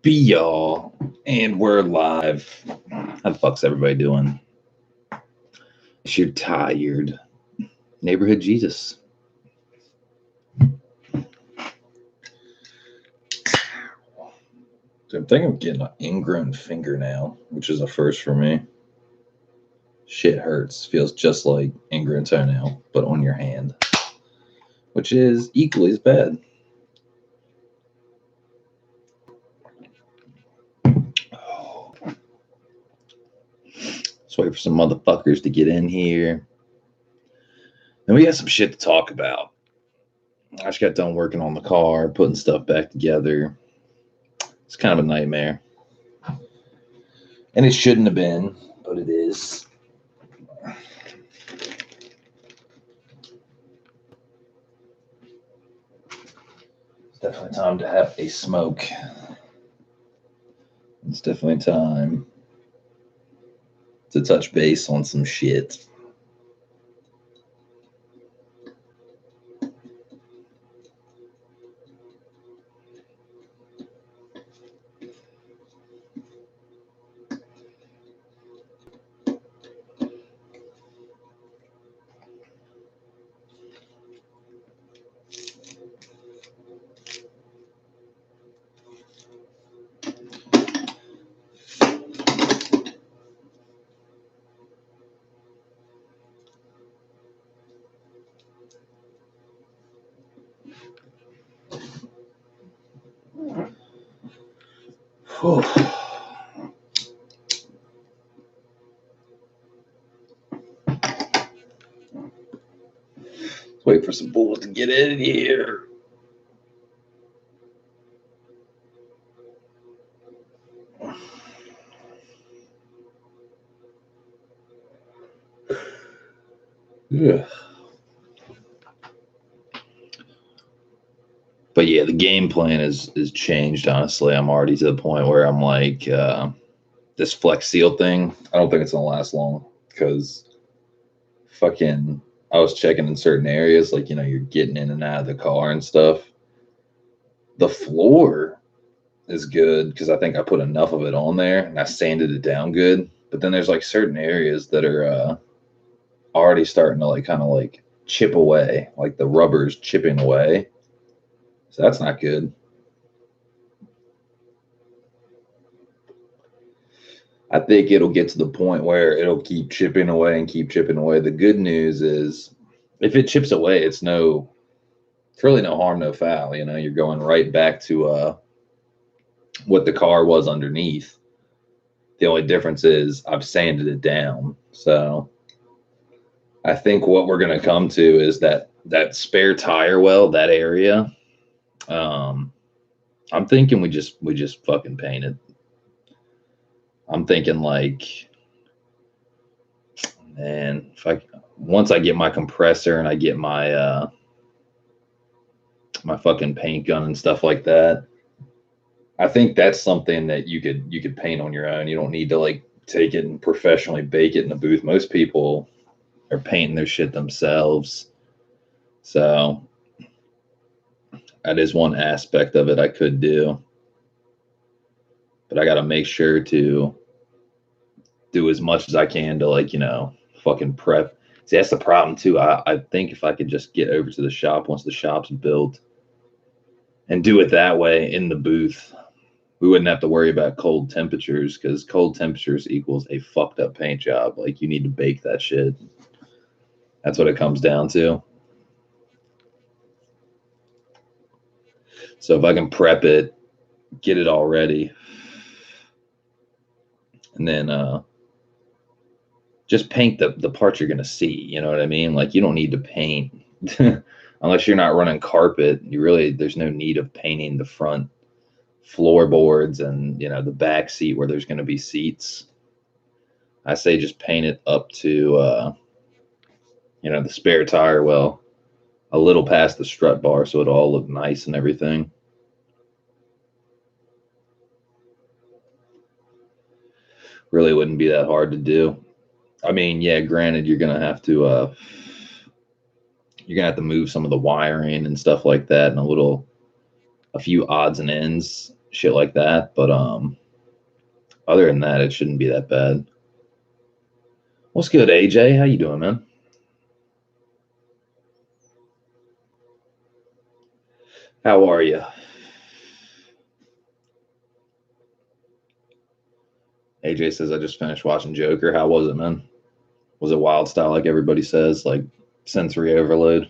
Be y'all, and we're live. How the fuck's everybody doing? If you're tired, neighborhood Jesus. So I'm thinking of getting an ingrown fingernail, which is a first for me. Shit hurts. Feels just like ingrown toenail, but on your hand, which is equally as bad. Let's wait for some motherfuckers to get in here. And we got some shit to talk about. I just got done working on the car, putting stuff back together. It's kind of a nightmare. And it shouldn't have been, but it is. It's definitely time to have a smoke. It's definitely time to touch base on some shit. Whew. Let's wait for some bulls to get in here. Yeah. But yeah, the game plan is changed. Honestly, I'm already to the point where I'm like, this Flex Seal thing. I don't think it's gonna last long because fucking. I was checking in certain areas, like you're getting in and out of the car and stuff. The floor is good because I think I put enough of it on there and I sanded it down good. But then there's like certain areas that are already starting to like kind of like chip away, like the rubber's chipping away. So that's not good. I think it'll get to the point where it'll keep chipping away and keep chipping away. The good news is if it chips away, it's really no harm, no foul. You're going right back to what the car was underneath. The only difference is I've sanded it down. So I think what we're going to come to is that spare tire well, that area. I'm thinking we just fucking paint it. I'm thinking like, man, once I get my compressor and I get my my fucking paint gun and stuff like that, I think that's something that you could paint on your own. You don't need to like take it and professionally bake it in a booth. Most people are painting their shit themselves. So that is one aspect of it I could do. But I got to make sure to do as much as I can to like, fucking prep. See, that's the problem too. I think if I could just get over to the shop once the shop's built and do it that way in the booth, we wouldn't have to worry about cold temperatures because cold temperatures equals a fucked up paint job. Like you need to bake that shit. That's what it comes down to. So if I can prep it, get it all ready, and then just paint the parts you're gonna see. You know what I mean? Like you don't need to paint unless you're not running carpet. There's no need of painting the front floorboards and the back seat where there's gonna be seats. I say just paint it up to the spare tire well, a little past the strut bar so it'll all look nice and everything. Really wouldn't be that hard to do. I mean, yeah, granted, you're gonna have to move some of the wiring and stuff like that, and a few odds and ends. shit like that. But other than that, it shouldn't be that bad. What's good, AJ? How you doing, man? How are you? AJ says I just finished watching Joker. How was it, man? Was it wild style like everybody says, like sensory overload?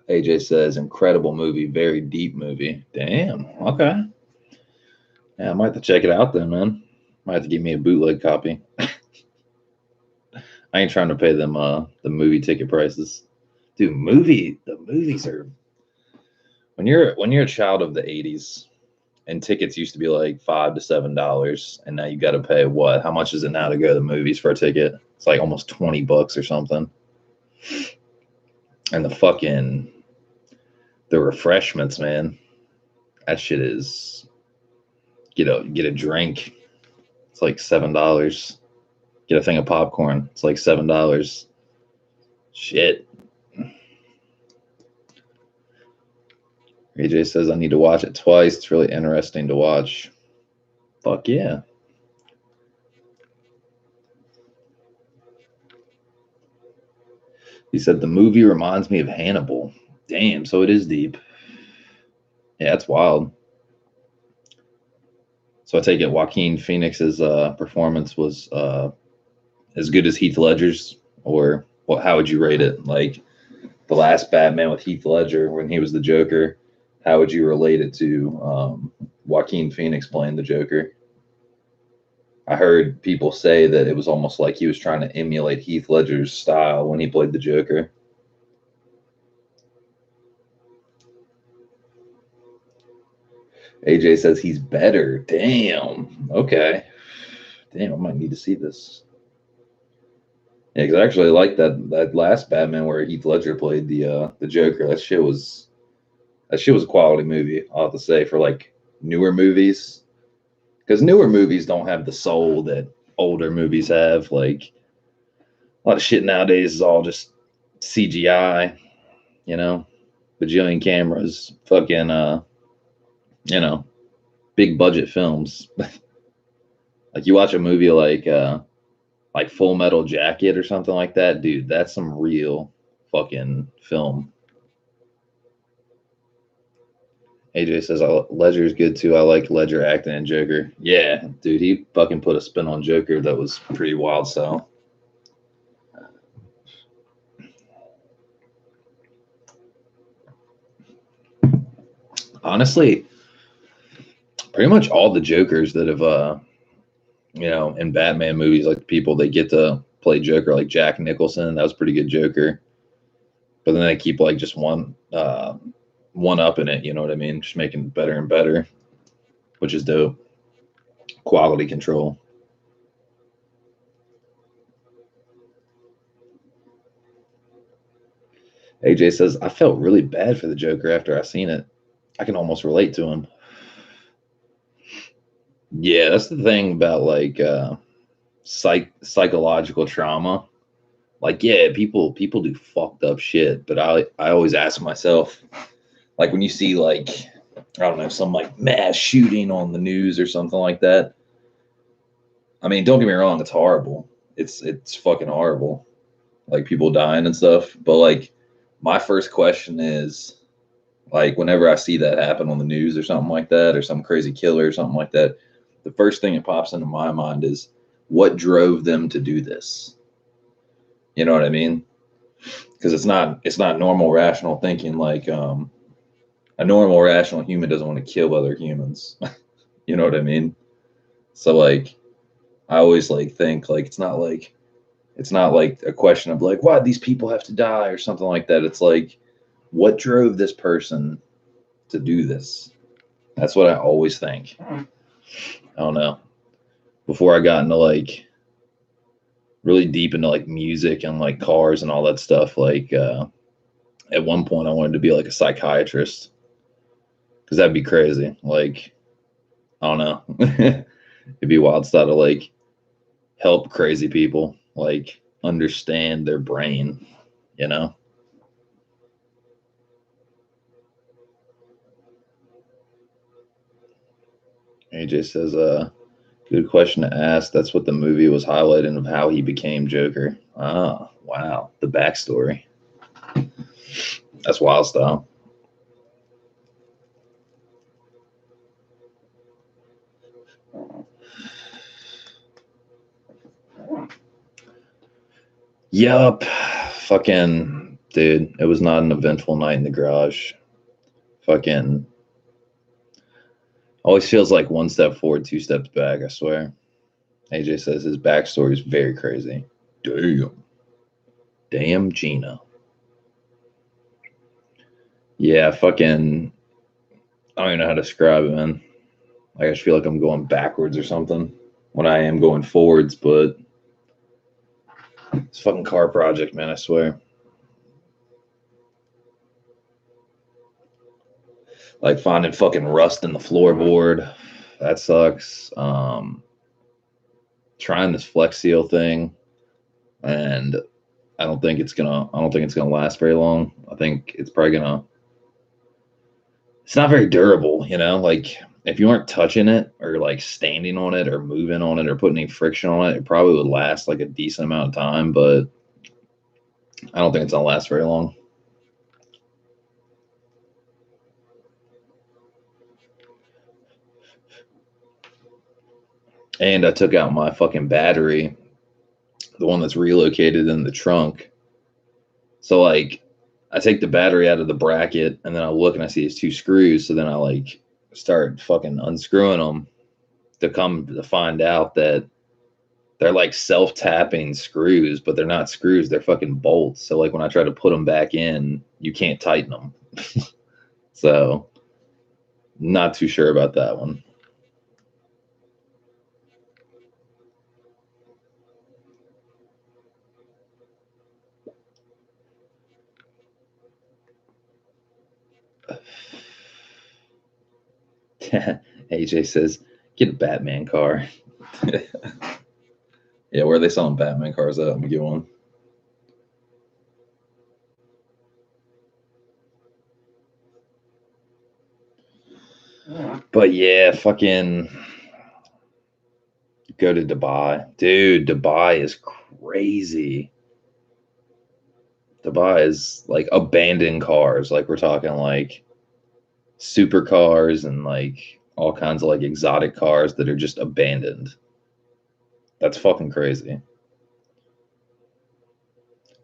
AJ says incredible movie, very deep movie. Damn. Okay. Yeah, I might have to check it out then, man. Might have to give me a bootleg copy. I ain't trying to pay them the movie ticket prices. Dude, the movies are when you're a child of the 80s and tickets used to be like $5 to $7 and now you got to pay what? How much is it now to go to the movies for a ticket? It's like almost $20 or something. And the refreshments, man. That shit is get a drink. It's like $7. Get a thing of popcorn. It's like $7. Shit. AJ says I need to watch it twice. It's really interesting to watch. Fuck yeah. He said the movie reminds me of Hannibal. Damn, so it is deep. Yeah, it's wild. So I take it Joaquin Phoenix's performance was as good as Heath Ledger's, or how would you rate it? Like the last Batman with Heath Ledger when he was the Joker, how would you relate it to Joaquin Phoenix playing the Joker? I heard people say that it was almost like he was trying to emulate Heath Ledger's style when he played the Joker. AJ says he's better. Damn. Okay. Damn, I might need to see this. Yeah, because I actually like that last Batman where Heath Ledger played the Joker. That shit was a quality movie. I'll have to say for like newer movies, because newer movies don't have the soul that older movies have. Like a lot of shit nowadays is all just CGI, you know, bajillion cameras, fucking you know, big budget films. Like you watch a movie like Full Metal Jacket or something like that, dude. That's some real fucking film. AJ says Ledger's good too. I like Ledger acting in Joker. Yeah, dude, he fucking put a spin on Joker that was pretty wild. So honestly, pretty much all the Jokers that have in Batman movies, like the people that get to play Joker, like Jack Nicholson, that was pretty good Joker. But then they keep like just one up in it, you know what I mean? Just making it better and better, which is dope. Quality control. AJ says, I felt really bad for the Joker after I seen it. I can almost relate to him. Yeah, that's the thing about like psychological trauma. Like, yeah, people do fucked up shit, but I always ask myself, like when you see like I don't know, some like mass shooting on the news or something like that. I mean, don't get me wrong, it's horrible. It's fucking horrible. Like people dying and stuff. But like my first question is like whenever I see that happen on the news or something like that, or some crazy killer or something like that, the first thing that pops into my mind is what drove them to do this. You know what I mean? Because it's not normal rational thinking. Like a normal rational human doesn't want to kill other humans. You know what I mean? So like I always like think like it's not like a question of like why these people have to die or something like that. It's like what drove this person to do this? That's what I always think. I don't know. Before I got into like really deep into like music and like cars and all that stuff, like at one point I wanted to be like a psychiatrist because that'd be crazy. Like I don't know. It'd be wild style to like help crazy people like understand their brain, you know? AJ says, good question to ask. That's what the movie was highlighting of how he became Joker. Ah, wow. The backstory. That's wild style. Yup. Fucking dude, it was not an eventful night in the garage. Fucking always feels like one step forward, two steps back, I swear. AJ says his backstory is very crazy. Damn. Damn Gina. Yeah, fucking I don't even know how to describe it, man. Like I just feel like I'm going backwards or something when I am going forwards, but it's fucking car project, man, I swear. Like finding fucking rust in the floorboard. That sucks. Trying this Flex Seal thing, and I don't think it's gonna last very long. I think it's probably gonna it's not very durable, you know? Like if you aren't touching it or like standing on it or moving on it or putting any friction on it, it probably would last like a decent amount of time, but I don't think it's gonna last very long. And I took out my fucking battery, the one that's relocated in the trunk. So like I take the battery out of the bracket and then I look and I see these two screws. So then I like start fucking unscrewing them to come to find out that they're like self-tapping screws, but they're not screws, they're fucking bolts. So like when I try to put them back in, you can't tighten them. So not too sure about that one. AJ says, get a Batman car. Yeah, where are they selling Batman cars at? Let me get one. But yeah, fucking go to Dubai. Dude, Dubai is crazy. Dubai is like abandoned cars. Like we're talking like supercars and like all kinds of like exotic cars that are just abandoned. That's fucking crazy.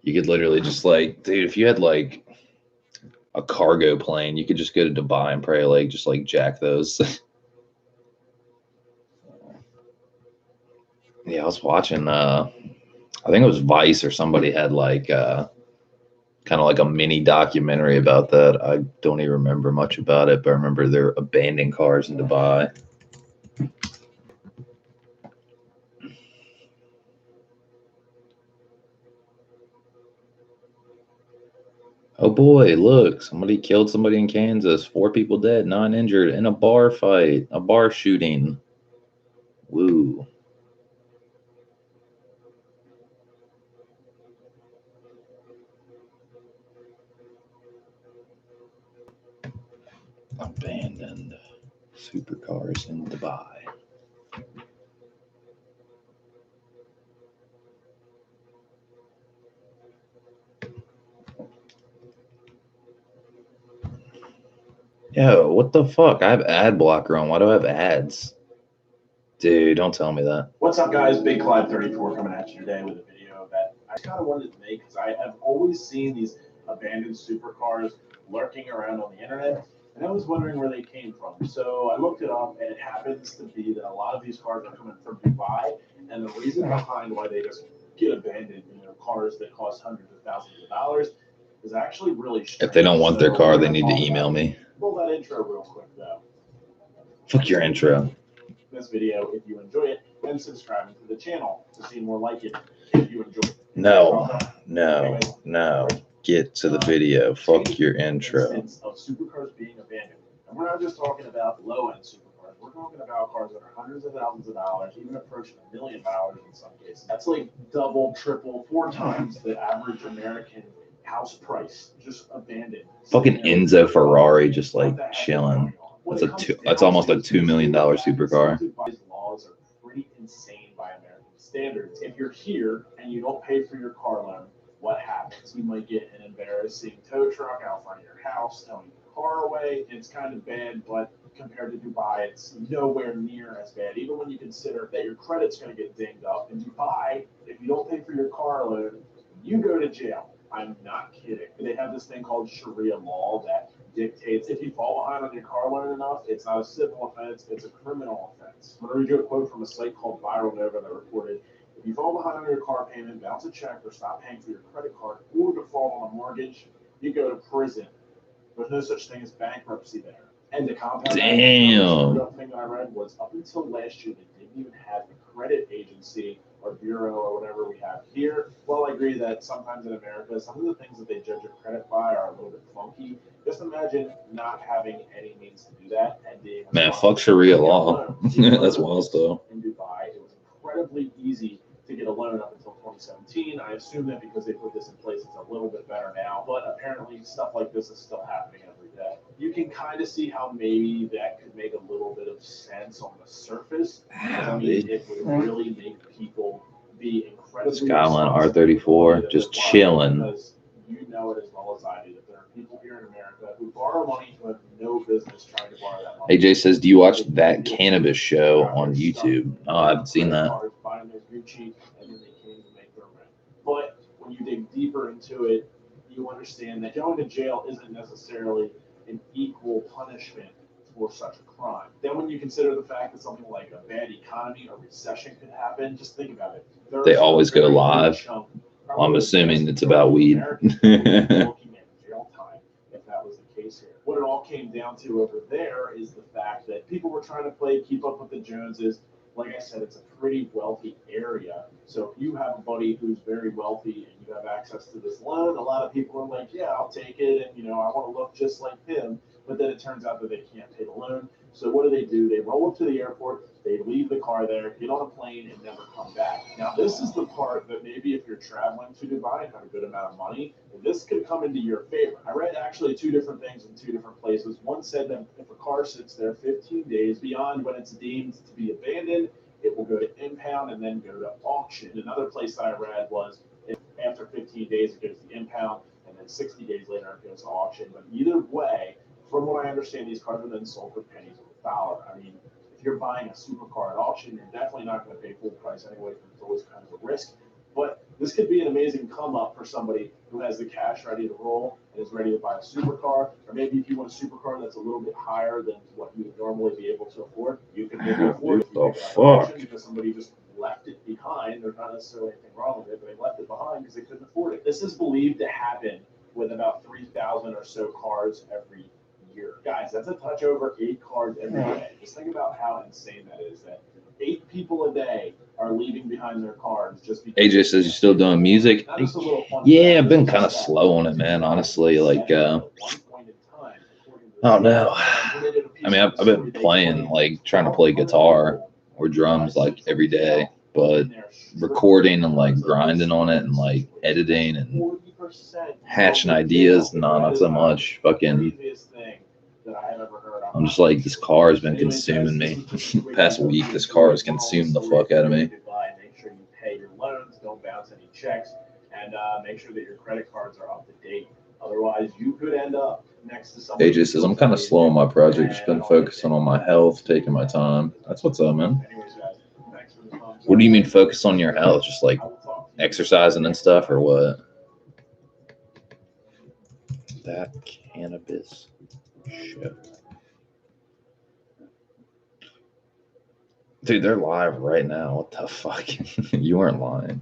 You could literally just like, dude, if you had like a cargo plane, you could just go to Dubai and probably like just like jack those. Yeah, I was watching I think it was Vice or somebody had like kind of like a mini documentary about that. I don't even remember much about it, but I remember they're abandoning cars in Dubai. Oh boy, look, somebody killed somebody in Kansas. 4 people dead, 9 injured in a bar fight, a bar shooting. Woo. Abandoned supercars in Dubai. Yo, what the fuck? I have ad blocker on. Why do I have ads? Dude, don't tell me that. What's up, guys? Big Clyde 34 coming at you today with a video that I kind of wanted to make because I have always seen these abandoned supercars lurking around on the internet, and I was wondering where they came from. So I looked it up, and it happens to be that a lot of these cars are coming from Dubai, and the reason behind why they just get abandoned, cars that cost hundreds of thousands of dollars, is actually really strange. If they don't want their car, they need to email me. Roll that intro real quick, though. Fuck your intro. This video if you enjoy it, and subscribing to the channel to see more like it if you enjoy it. No. Get to the video. Fuck your intro. Of supercars being abandoned. And we're not just talking about low-end supercars. We're we're talking about cars that are hundreds of thousands of dollars, even approaching $1 million in some cases. That's like double, triple, 4 times the average American house price, just abandoned. Fucking Enzo Ferrari just like chilling. That's almost a $2 million supercar. Laws are pretty insane by American standards. If you're here and you don't pay for your car loan, what happens? You might get an embarrassing tow truck out front of your house towing your car away. It's kind of bad, but compared to Dubai, it's nowhere near as bad. Even when you consider that your credit's going to get dinged up. In Dubai, if you don't pay for your car loan, you go to jail. I'm not kidding. They have this thing called Sharia law that dictates if you fall behind on your car loan enough, it's not a civil offense, it's a criminal offense. I'm going to read you a quote from a site called Viral Nova that reported, if you fall behind on your car payment, bounce a check, or stop paying for your credit card, or default on a mortgage, you go to prison. There's no such thing as bankruptcy there. And the compound Damn. thing that I read was up until last year, they didn't even have a credit agency or bureau or whatever we have here. Well, I agree that sometimes in America, some of the things that they judge your credit by are a little bit funky. Just imagine not having any means to do that and being Man, fuck Sharia law. That's wild stuff. In Dubai, it was incredibly easy to get a loan up until 2017. I assume that because they put this in place, it's a little bit better now. But apparently, stuff like this is still happening every day. You can kind of see how maybe that could make a little bit of sense on the surface. I mean, it would really make people be incredibly Skyline R34, just chilling. Because you know it as well as I do that there are people here in America who borrow money who have no business trying to borrow that money. AJ says, do you watch That Cannabis Show on YouTube? Oh, I haven't seen that. But when you dig deeper into it, you understand that going to jail isn't necessarily an equal punishment for such a crime. Then when you consider the fact that something like a bad economy or recession could happen, just think about it. They always go live. Well, I'm assuming it's about weed. Looking at jail time, if that was the case here. What it all came down to over there is the fact that people were trying to keep up with the Joneses. Like I said, it's a pretty wealthy area. So if you have a buddy who's very wealthy and you have access to this loan, a lot of people are like, yeah, I'll take it. And, I want to look just like him. But then it turns out that they can't pay the loan. So what do? They roll up to the airport, they leave the car there, get on a plane, and never come back. Now, this is the part that maybe if you're traveling to Dubai and have a good amount of money, this could come into your favor. I read actually 2 different things in 2 different places. One said that if a car sits there 15 days beyond when it's deemed to be abandoned, it will go to impound and then go to auction. Another place that I read was if after 15 days it goes to impound, and then 60 days later it goes to auction. But either way, from what I understand, these cars are then sold for pennies on the dollar. I mean, if you're buying a supercar at auction, you're definitely not going to pay full price anyway, because it's always kind of a risk. But this could be an amazing come up for somebody who has the cash ready to roll and is ready to buy a supercar. Or maybe if you want a supercar that's a little bit higher than what you would normally be able to afford, you can maybe afford it. What the fuck? Because somebody just left it behind. There's not necessarily anything wrong with it, but they left it behind because they couldn't afford it. This is believed to happen with about 3,000 or so cars every year. Guys, that's a touch over 8 cars every day. Just think about how insane that is, that 8 people a day are leaving behind their cars just because. AJ says you're still doing music. Yeah, I've been kind of slow on it, man. Honestly, like, I don't know. I mean, I've been playing, like, trying to play guitar or drums, like, every day, but recording and, like, grinding on it and, like, editing and hatching ideas, not so much. Fucking, I'm just like, this car has been consuming me. Past week, this car has consumed the fuck out of me. Make sure you pay your loans, don't bounce any checks, and make sure that your credit cards are up to date. Otherwise, you could end up next to someone. AJ says, I'm kind of slow on my project. Just been focusing on my health, taking my time. That's what's up, man. What do you mean focus on your health? Just like exercising and stuff, or what? That Cannabis Show. Dude, they're live right now. What the fuck? You weren't lying.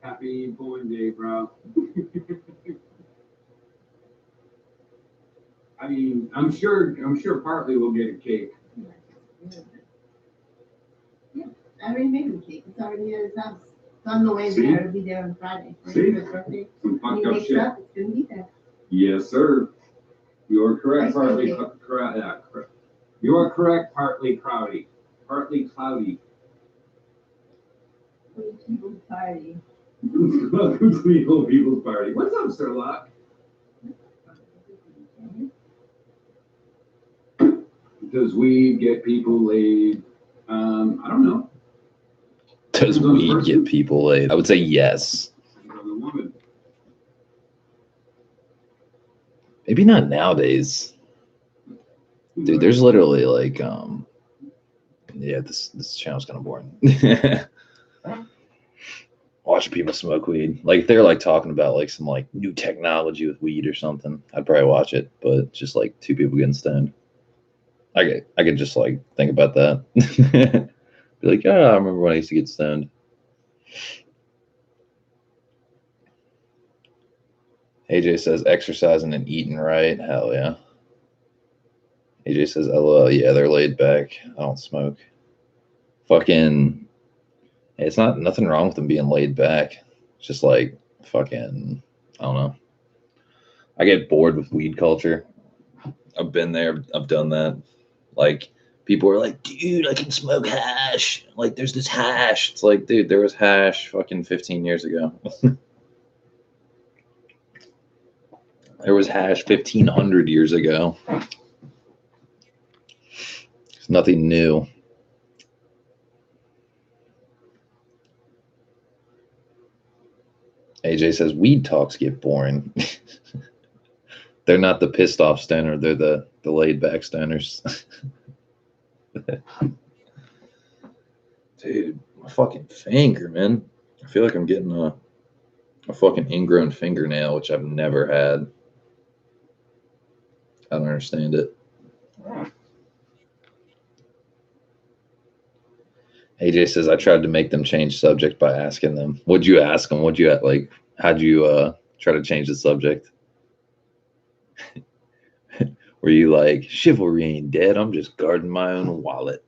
Happy Born Day, bro. I mean, I'm sure partly we'll get a cake. I already made him cake. It's already at his house. It's on the way See? there. It'll be there on Friday. For See? his birthday. Some When he fucked up wakes shit. up, it's gonna be there. Yes, sir. You are correct, Ice cream partly cake. correct. You are correct, partly cloudy. Partly cloudy. People's party. Welcome to the old people's party. What's up, Sir Locke? Does weed get people laid? I don't know. Does Depends on the weed person. get people laid? I would say yes. Depends on the woman. Maybe not nowadays. Dude, there's literally like yeah, this channel's kind of boring. Watching people smoke weed. Like if they're like talking about like some like new technology with weed or something, I'd probably watch it. But just like two people getting stoned. I could just like think about that. Be like, oh, I remember when I used to get stoned. AJ says exercising and eating right. Hell yeah. AJ says, LOL, yeah, they're laid back. I don't smoke. Fucking, it's not nothing wrong with them being laid back. It's just like fucking, I don't know. I get bored with weed culture. I've been there. I've done that. Like, people are like, dude, I can smoke hash. Like, there's this hash. It's like, dude, there was hash fucking 15 years ago. There was hash 1,500 years ago. It's nothing new. AJ says weed talks get boring. They're not the pissed off stoner. They're the laid back stoners. Dude, my fucking finger, man. I feel like I'm getting a fucking ingrown fingernail, which I've never had. I don't understand it. AJ says I tried to make them change subject by asking them. What'd you ask them? What'd you like? How'd you try to change the subject? Were you like, chivalry ain't dead? I'm just guarding my own wallet.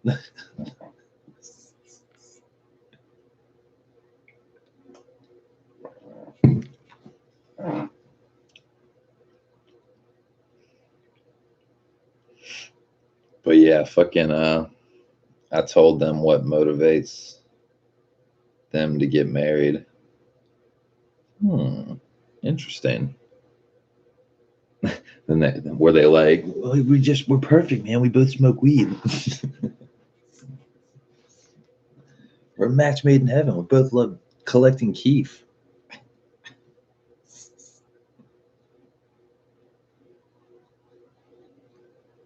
But yeah, fucking I told them what motivates them to get married. Interesting. Then were they like, well, we're perfect, man. We both smoke weed. We're a match made in heaven. We both love collecting keef.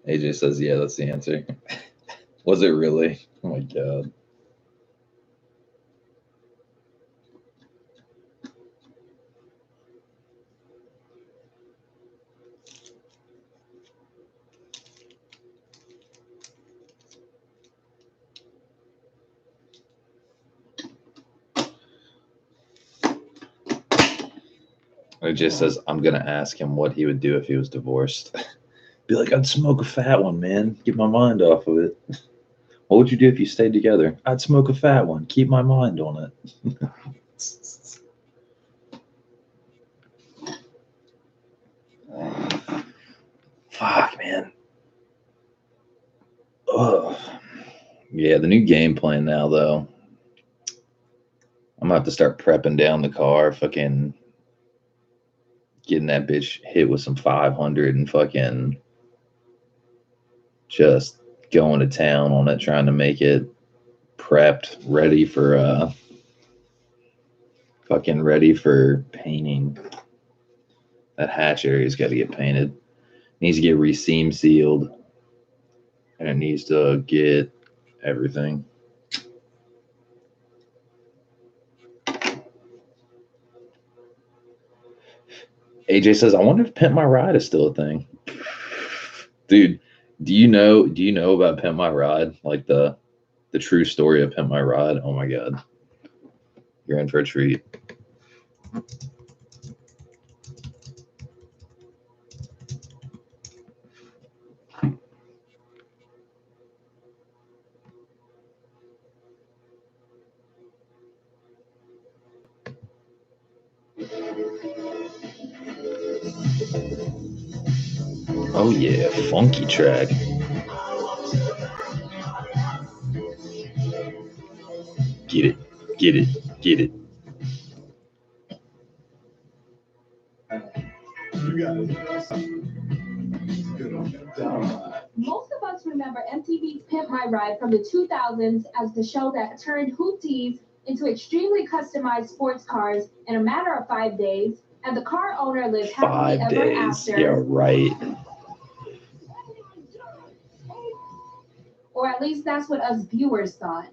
AJ says, yeah, that's the answer. Was it really? Oh my god. AJ says, I'm gonna ask him what he would do if he was divorced. Be like, I'd smoke a fat one, man. Get my mind off of it. What would you do if you stayed together? I'd smoke a fat one. Keep my mind on it. Fuck, man. Ugh. Yeah, the new game plan now, though. I'm gonna have to start prepping down the car, fucking getting that bitch hit with some 500 and fucking just going to town on it, trying to make it prepped, ready for painting. That hatch area's got to get painted. It needs to get re-seam sealed, and it needs to get everything. AJ says, I wonder if Pimp My Ride is still a thing. Dude, do you know about Pimp My Ride? Like the true story of Pimp My Ride? Oh my god. You're in for a treat. Oh yeah, funky track. Get it, get it, get it. Most of us remember MTV's Pimp My Ride from the 2000s as the show that turned hoopties into extremely customized sports cars in a matter of 5 days, and the car owner lived happily 5 ever days. after. Yeah, right. Or at least that's what us viewers thought.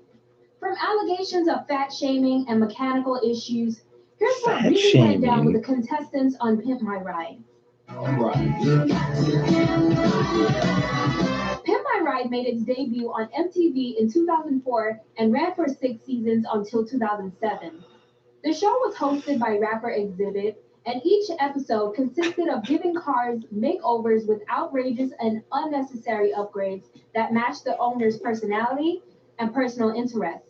From allegations of fat shaming and mechanical issues, here's what Fat really went down shaming. with the contestants on Pimp My Ride. Pimp My Ride made its debut on MTV in 2004 and ran for 6 seasons until 2007. The show was hosted by rapper Exhibit, and each episode consisted of giving cars makeovers with outrageous and unnecessary upgrades that matched the owner's personality and personal interests.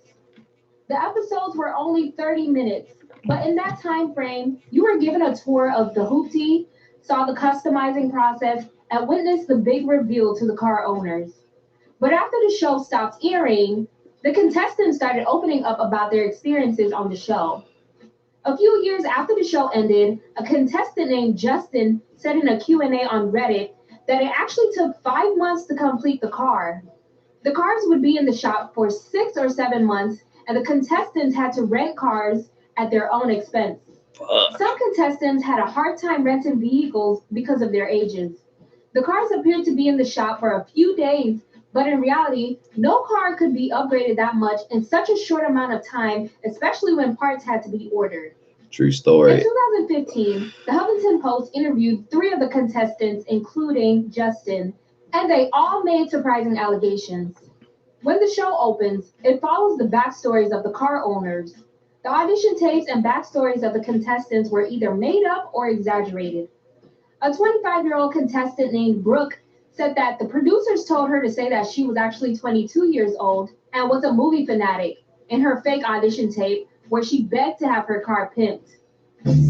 The episodes were only 30 minutes, but in that time frame, you were given a tour of the hoopty, saw the customizing process, and witnessed the big reveal to the car owners. But after the show stopped airing, the contestants started opening up about their experiences on the show. A few years after the show ended, a contestant named Justin said in a Q&A on Reddit that it actually took 5 months to complete the car. The cars would be in the shop for 6 or 7 months, and the contestants had to rent cars at their own expense. Fuck. Some contestants had a hard time renting vehicles because of their ages. The cars appeared to be in the shop for a few days, but in reality, no car could be upgraded that much in such a short amount of time, especially when parts had to be ordered. True In story. 2015, the Huffington Post interviewed 3 of the contestants, including Justin, and they all made surprising allegations. When the show opens, it follows the backstories of the car owners. The audition tapes and backstories of the contestants were either made up or exaggerated. A 25-year-old contestant named Brooke said that the producers told her to say that she was actually 22 years old and was a movie fanatic in her fake audition tape where she begged to have her car pimped.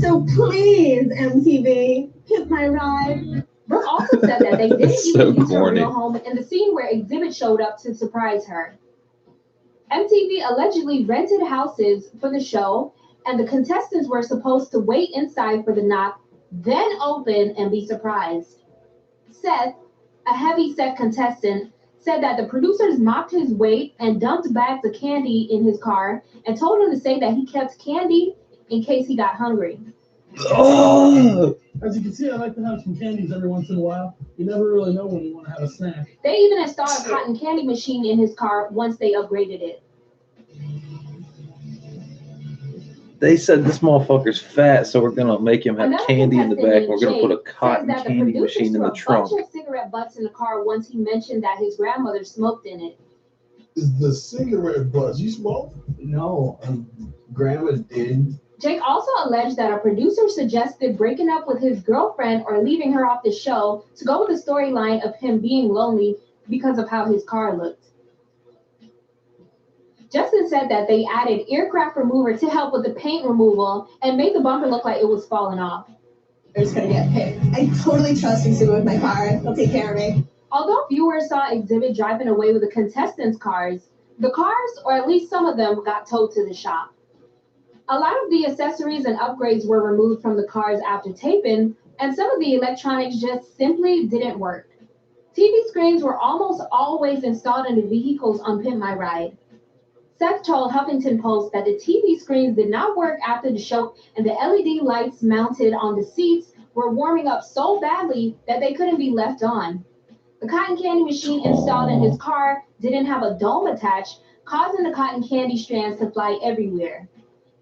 So please, MTV, Pimp My Ride. Brooke also said that they didn't So even use her corny. real home in the scene where Exhibit showed up to surprise her. MTV allegedly rented houses for the show, and the contestants were supposed to wait inside for the knock, then open and be surprised. Seth, a heavy-set contestant, said that the producers mocked his weight and dumped bags of candy in his car and told him to say that he kept candy in case he got hungry. Oh, As you can see, I like to have some candies every once in a while. You never really know when you want to have a snack. They even installed a cotton candy machine in his car once they upgraded it. they said this motherfucker's fat, so we're gonna make him have Another candy in the contestant back. We're gonna named put a Jake cotton says that the candy producers machine in threw the a trunk. bunch of cigarette butts in the car once he mentioned that his grandmother smoked in it. Is the cigarette butts. You smoke? No, Grandma did. Jake also alleged that a producer suggested breaking up with his girlfriend or leaving her off the show to go with the storyline of him being lonely because of how his car looked. Justin said that they added aircraft remover to help with the paint removal and made the bumper look like it was falling off. I'm just gonna get picked. I totally trust Exhibit with my car. He'll take care of me. Although viewers saw Exhibit driving away with the contestants' cars, the cars, or at least some of them, got towed to the shop. A lot of the accessories and upgrades were removed from the cars after taping, and some of the electronics just simply didn't work. TV screens were almost always installed in the vehicles on Pimp My Ride. Seth told Huffington Post that the TV screens did not work after the show, and the LED lights mounted on the seats were warming up so badly that they couldn't be left on. The cotton candy machine installed in his car didn't have a dome attached, causing the cotton candy strands to fly everywhere.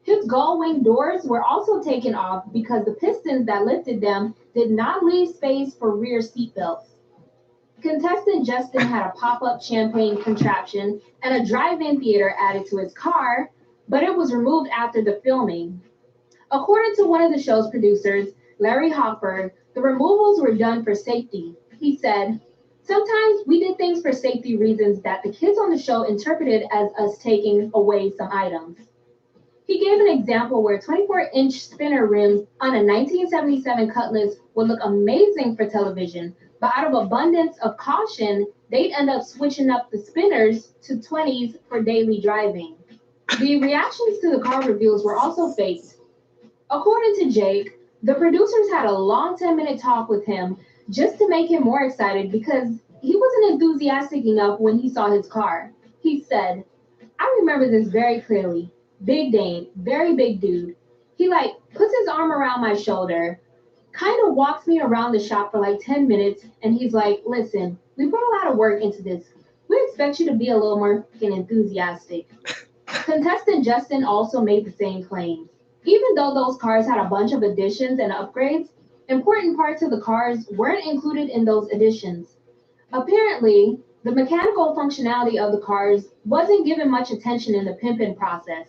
His gull wing doors were also taken off because the pistons that lifted them did not leave space for rear seatbelts. Contestant Justin had a pop-up champagne contraption and a drive-in theater added to his car, but it was removed after the filming. According to one of the show's producers, Larry Hochberg, the removals were done for safety. He said, "Sometimes we did things for safety reasons that the kids on the show interpreted as us taking away some items." He gave an example where 24-inch spinner rims on a 1977 Cutlass would look amazing for television, but out of abundance of caution, they'd end up switching up the spinners to 20s for daily driving. The reactions to the car reveals were also faked. According to Jake, the producers had a long 10-minute talk with him just to make him more excited because he wasn't enthusiastic enough when he saw his car. He said, "I remember this very clearly. Big Dane, very big dude. He puts his arm around my shoulder, kind of walks me around the shop for 10 minutes, and he's like, listen, we put a lot of work into this. We expect you to be a little more enthusiastic." Contestant Justin also made the same claims. Even though those cars had a bunch of additions and upgrades, important parts of the cars weren't included in those additions. Apparently, the mechanical functionality of the cars wasn't given much attention in the pimping process.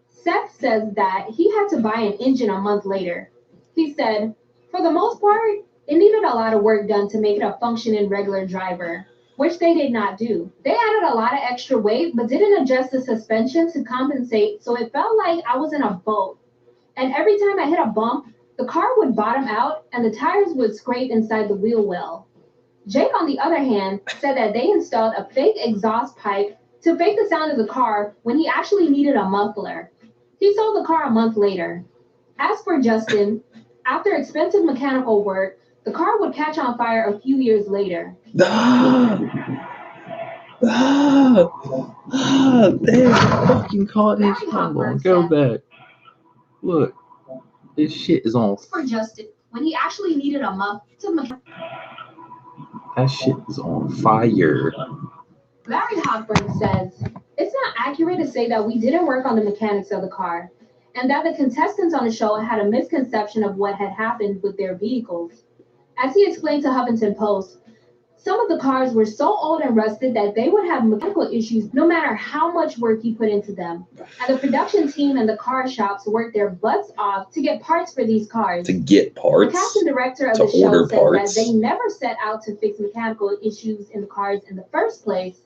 Seth says that he had to buy an engine a month later. He said, for the most part, it needed a lot of work done to make it a functioning regular driver, which they did not do. They added a lot of extra weight, but didn't adjust the suspension to compensate, so it felt like I was in a boat. And every time I hit a bump, the car would bottom out and the tires would scrape inside the wheel well. Jake, on the other hand, said that they installed a fake exhaust pipe to fake the sound of the car when he actually needed a muffler. He sold the car a month later. As for Justin, after expensive mechanical work, the car would catch on fire a few years later. They fucking caught his phone. Go back. Look, this shit is on. For Justin, when he actually needed a muffler. That shit is on fire. Larry Hochberg says, it's not accurate to say that we didn't work on the mechanics of the car, and that the contestants on the show had a misconception of what had happened with their vehicles. As he explained to Huffington Post, some of the cars were so old and rusted that they would have mechanical issues no matter how much work he put into them. And the production team and the car shops worked their butts off to get parts for these cars. To get parts? The casting director of the show said that they never set out to fix mechanical issues in the cars in the first place.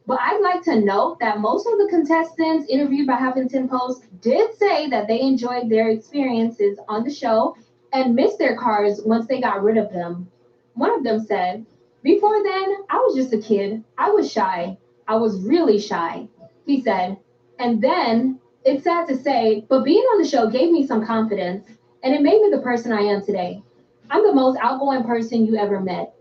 But I'd like to note that most of the contestants interviewed by Huffington Post did say that they enjoyed their experiences on the show and missed their cars once they got rid of them. One of them said, before then, I was just a kid. I was shy. I was really shy, he said. And then, it's sad to say, but being on the show gave me some confidence, and it made me the person I am today. I'm the most outgoing person you ever met.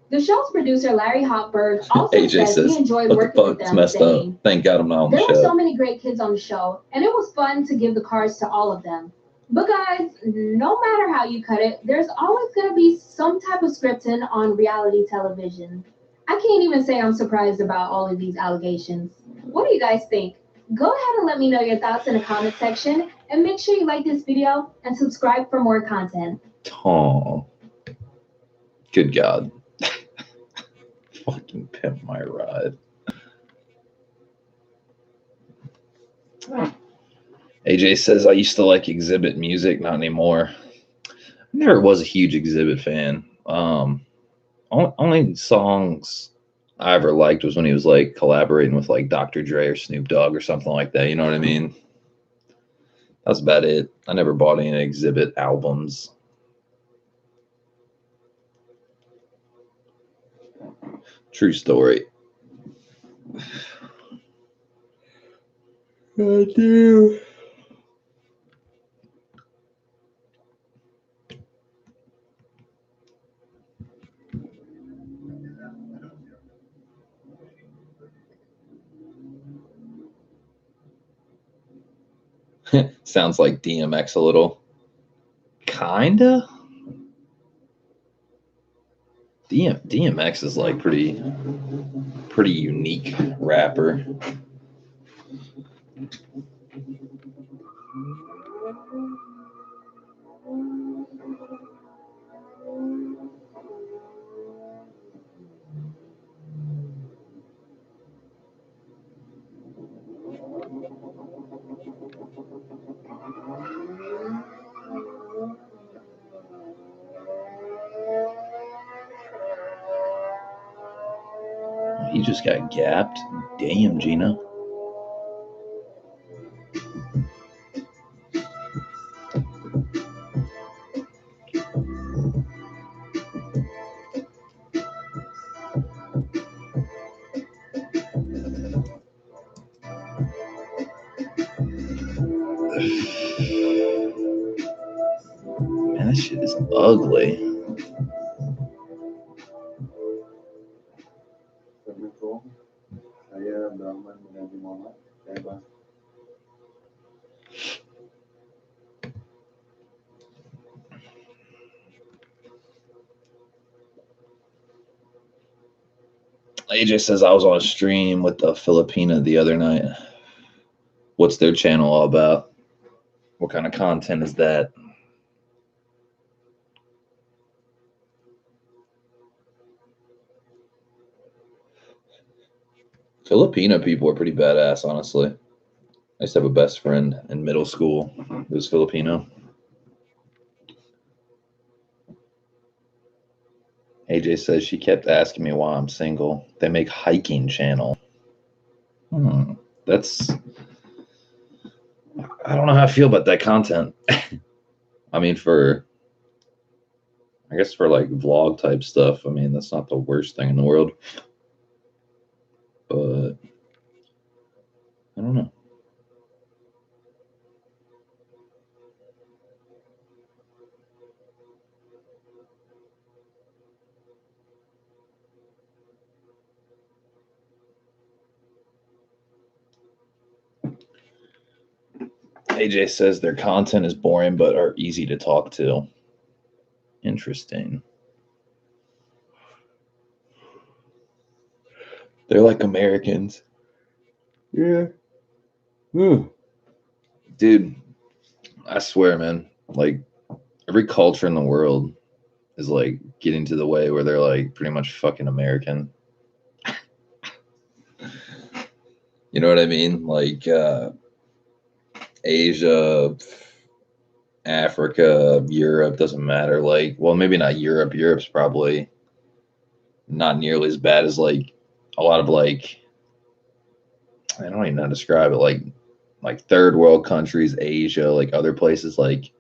The show's producer, Larry Hochberg, also AJ says he enjoyed working with them. Messed up. Thank God I'm not on the show. There were so many great kids on the show, and it was fun to give the cars to all of them. But guys, no matter how you cut it, there's always going to be some type of scripting on reality television. I can't even say I'm surprised about all of these allegations. What do you guys think? Go ahead and let me know your thoughts in the comment section, and make sure you like this video and subscribe for more content. Oh, good God. Fucking pimp my ride. AJ says, I used to like Exhibit music, not anymore. I never was a huge Exhibit fan. Only songs I ever liked was when he was like collaborating with like Dr. Dre or Snoop Dogg or something like that. You know what I mean? That's about it. I never bought any Exhibit albums. True story. I do. Sounds like DMX a little. Kinda. DMX is like pretty unique rapper. He just got gapped. Damn, Gina. Man, this shit is ugly. AJ says I was on a stream with the Filipina the other night. What's their channel all about? What kind of content is that? Filipino people are pretty badass, honestly. I used to have a best friend in middle school who was Filipino. AJ says she kept asking me why I'm single. They make hiking channel. That's... I don't know how I feel about that content. I mean, I guess for like vlog type stuff, I mean, that's not the worst thing in the world. But I don't know. AJ says their content is boring but are easy to talk to. Interesting. They're like Americans. Yeah. Dude, I swear, man, like every culture in the world is like getting to the way where they're like pretty much fucking American. You know what I mean? Like Asia, Africa, Europe, doesn't matter. Like, well, maybe not Europe. Europe's probably not nearly as bad as like a lot of like, I don't even know how to describe it. Like third world countries, Asia, like other places, like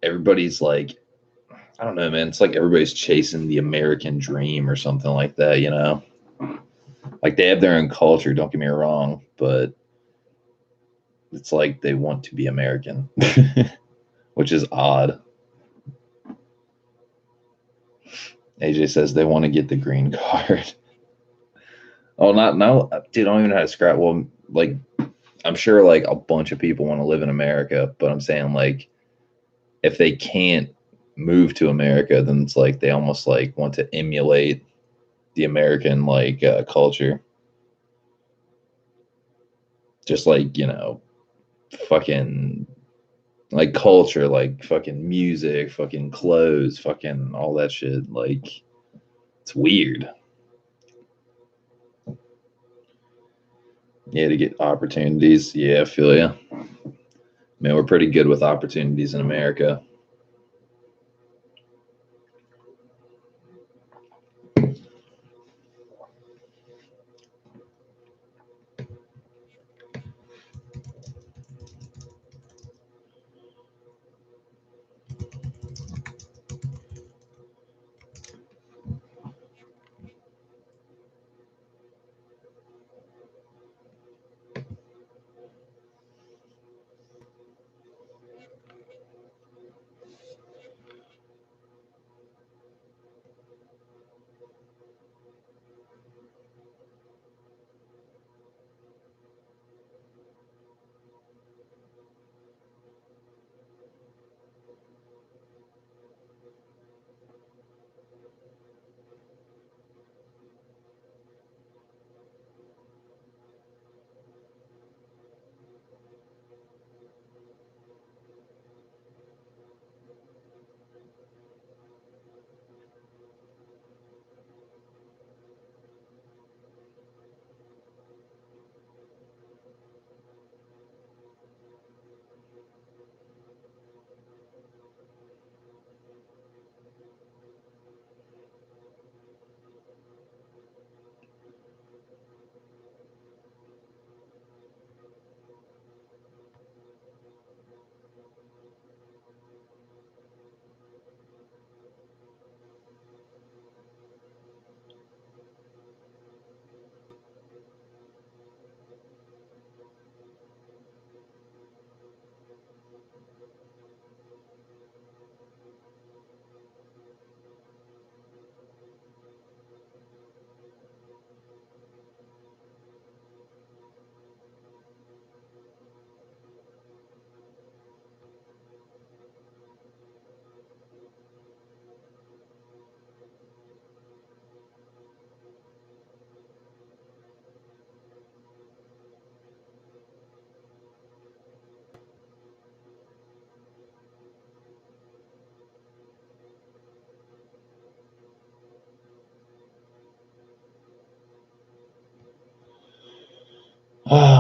everybody's like, I don't know, man. It's like everybody's chasing the American dream or something like that, you know? Like they have their own culture, don't get me wrong, but it's like they want to be American, which is odd. AJ says they want to get the green card. Oh, not now, dude. I don't even know how to describe. Well, like, I'm sure like a bunch of people want to live in America, but I'm saying like, if they can't move to America, then it's like they almost like want to emulate the American like culture. Just like, you know, fucking like culture, like fucking music, fucking clothes, fucking all that shit. Like, it's weird. Yeah, to get opportunities. Yeah, I feel ya. Man, we're pretty good with opportunities in America.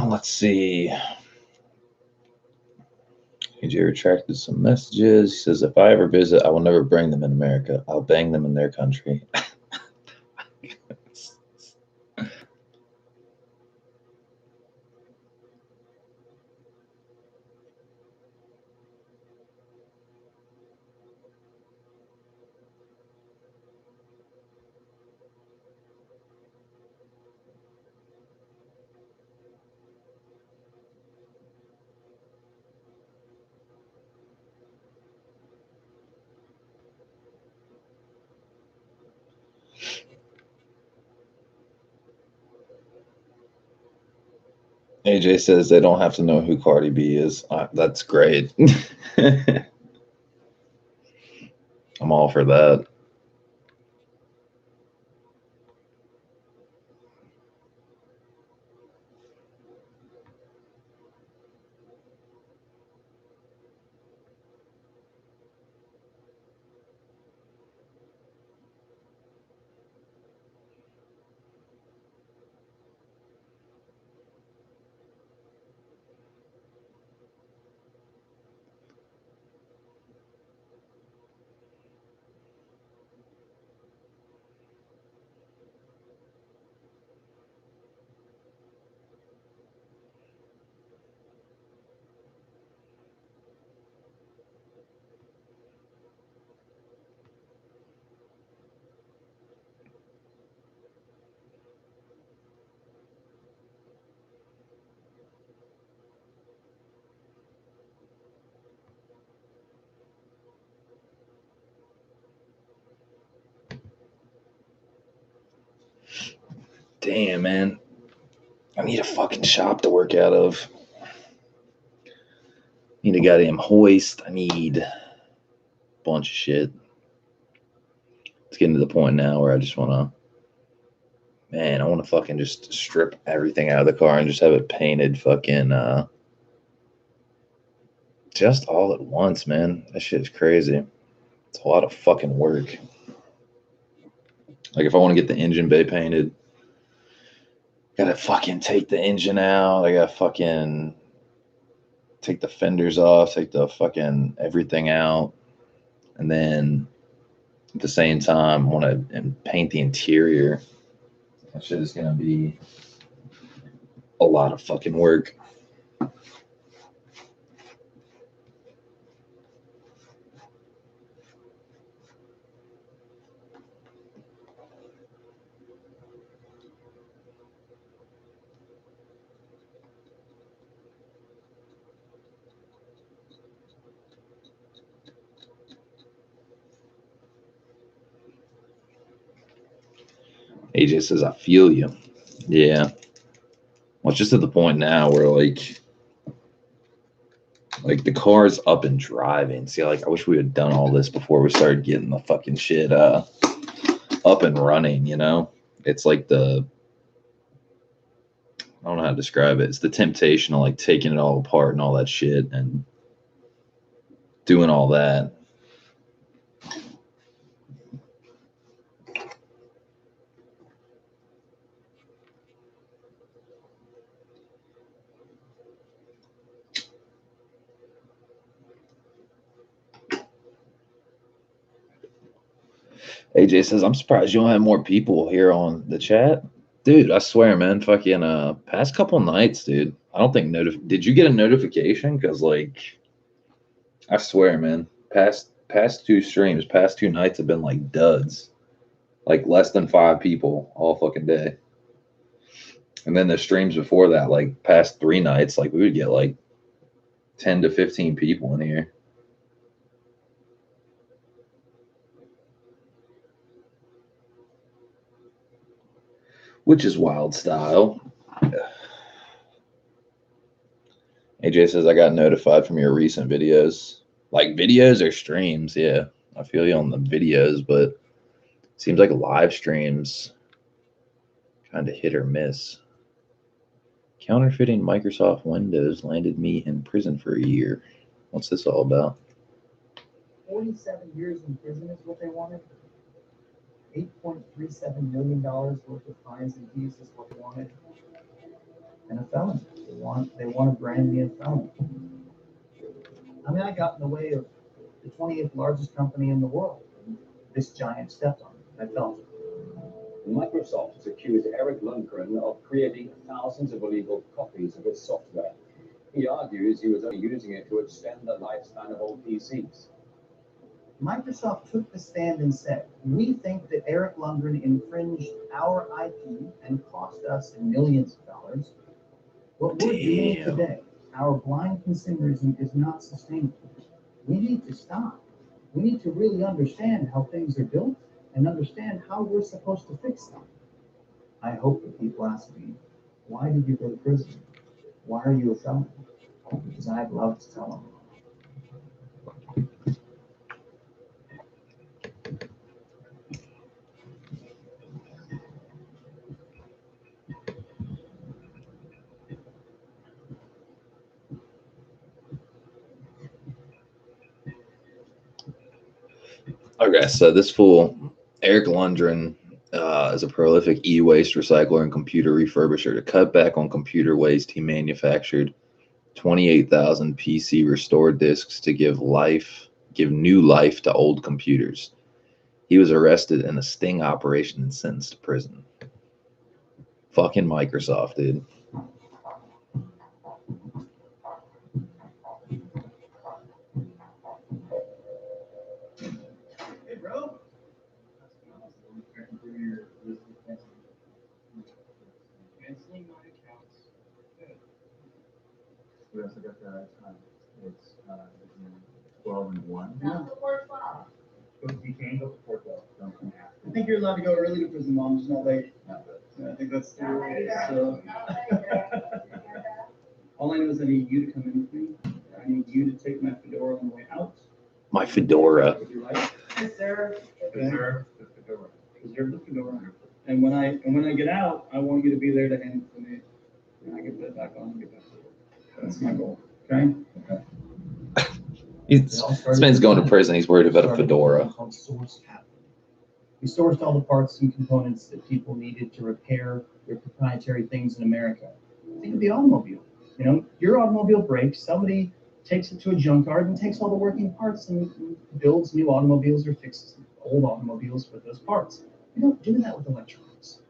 Let's see. AJ retracted some messages. He says, if I ever visit, I will never bring them in America. I'll bang them in their country. AJ says they don't have to know who Cardi B is. That's great. I'm all for that. Damn, man. I need a fucking shop to work out of. Need a goddamn hoist. I need a bunch of shit. It's getting to the point now where I just want to, man, I want to fucking just strip everything out of the car and just have it painted fucking, just all at once, man. That shit's crazy. It's a lot of fucking work. Like if I want to get the engine bay painted, gotta fucking take the engine out. I gotta fucking take the fenders off, take the fucking everything out. And then at the same time, want to paint the interior. That shit is going to be a lot of fucking work. AJ says, I feel you. Yeah. Well, it's just at the point now where like the car's up and driving. See, like I wish we had done all this before we started getting the fucking shit up and running, you know? It's like I don't know how to describe it. It's the temptation of like taking it all apart and all that shit and doing all that. AJ says, I'm surprised you don't have more people here on the chat. Dude, I swear, man, fucking past couple nights, dude. I don't think did you get a notification? Cause like I swear, man, past two streams, past two nights have been like duds. Like less than 5 people all fucking day. And then the streams before that, like past 3 nights, like we would get like 10 to 15 people in here. Which is wild style. AJ says, I got notified from your recent videos. Like videos or streams, yeah. I feel you on the videos, but it seems like live streams kind of hit or miss. Counterfeiting Microsoft Windows landed me in prison for a year. What's this all about? 47 years in prison is what they wanted. $8.37 million worth of fines and fees is what they wanted. and a felony. They want to brand me a felony. I mean, I got in the way of the 28th largest company in the world. This giant stepped on it. I felt it. Microsoft has accused Eric Lundgren of creating thousands of illegal copies of its software. He argues he was only using it to extend the lifespan of old PCs. Microsoft took the stand and said, we think that Eric Lundgren infringed our IP and cost us millions of dollars. What we're doing today, our blind consumerism, is not sustainable. We need to stop. We need to really understand how things are built and understand how we're supposed to fix them. I hope that people ask me, why did you go to prison? Why are you a felon? Because I'd love to tell them. Okay, so this fool, Eric Lundgren, is a prolific e-waste recycler and computer refurbisher. To cut back on computer waste, he manufactured 28,000 PC restored disks to give new life to old computers. He was arrested in a sting operation and sentenced to prison. Fucking Microsoft, dude. Hey, bro. We also got the it's 12 and 1. You can't go before 12. Don't come after. I think you're allowed to go early to prison, Mom, just not late. Yeah, I think that's the rule. So. All I know is I need you to come in with me. I need you to take my fedora on the way out. My fedora. Would you like? Yes, sir. Preserve the fedora. Preserve the fedora. And when I get out, I want you to be there to hand it to me. And I get that back on and get back to work. That's my goal. Okay? This man's going to prison. He's worried about a fedora. Called Source Capital. We sourced all the parts and components that people needed to repair their proprietary things in America. Think of the automobile. You know, your automobile breaks, somebody takes it to a junkyard and takes all the working parts and builds new automobiles or fixes old automobiles with those parts. We don't do that with electronics.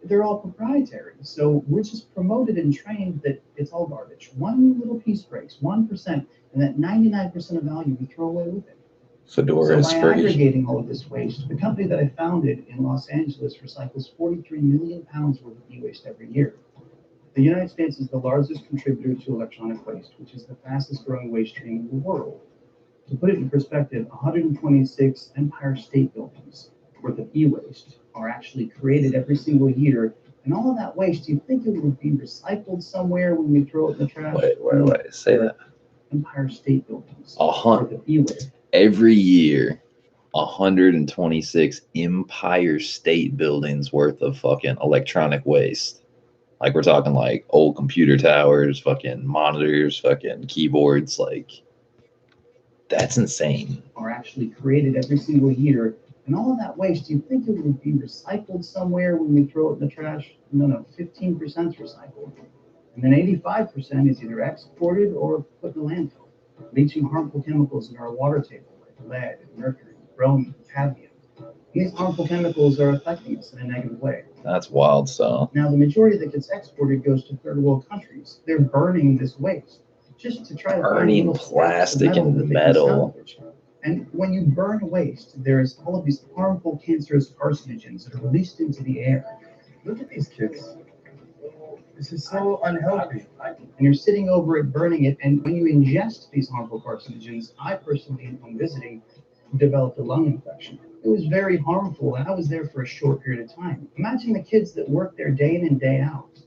They're all proprietary. So we're just promoted and trained that it's all garbage. One little piece breaks, 1%, and that 99% of value we throw away with it. Fedora is So by aggregating all of this waste, the company that I founded in Los Angeles recycles 43 million pounds worth of e-waste every year. The United States is the largest contributor to electronic waste, which is the fastest growing waste stream in the world. To put it in perspective, 126 Empire State Buildings worth of e-waste are actually created every single year. And all of that waste, you'd think it would be recycled somewhere when we throw it in the trash. Wait. Say that. Empire State Buildings. 100 e-waste. Every year, 126 Empire State Buildings worth of fucking electronic waste. Like we're talking like old computer towers, fucking monitors, fucking keyboards. Like that's insane. Are actually created every single year. And all of that waste, you'd think it would be recycled somewhere when we throw it in the trash. No, 15% is recycled. And then 85% is either exported or put in the landfill, leaching harmful chemicals in our water table like lead, mercury, bromine, cadmium. These harmful chemicals are affecting us in a negative way. That's wild stuff. Now, the majority that gets exported goes to third world countries. They're burning this waste just to try to burning plastic and metal. And when you burn waste, there's all of these harmful, cancerous carcinogens that are released into the air. Look at these kids. This is so unhealthy. And you're sitting over it, burning it, and when you ingest these harmful carcinogens, I personally, when visiting, developed a lung infection. It was very harmful, and I was there for a short period of time. Imagine the kids that work there day in and day out.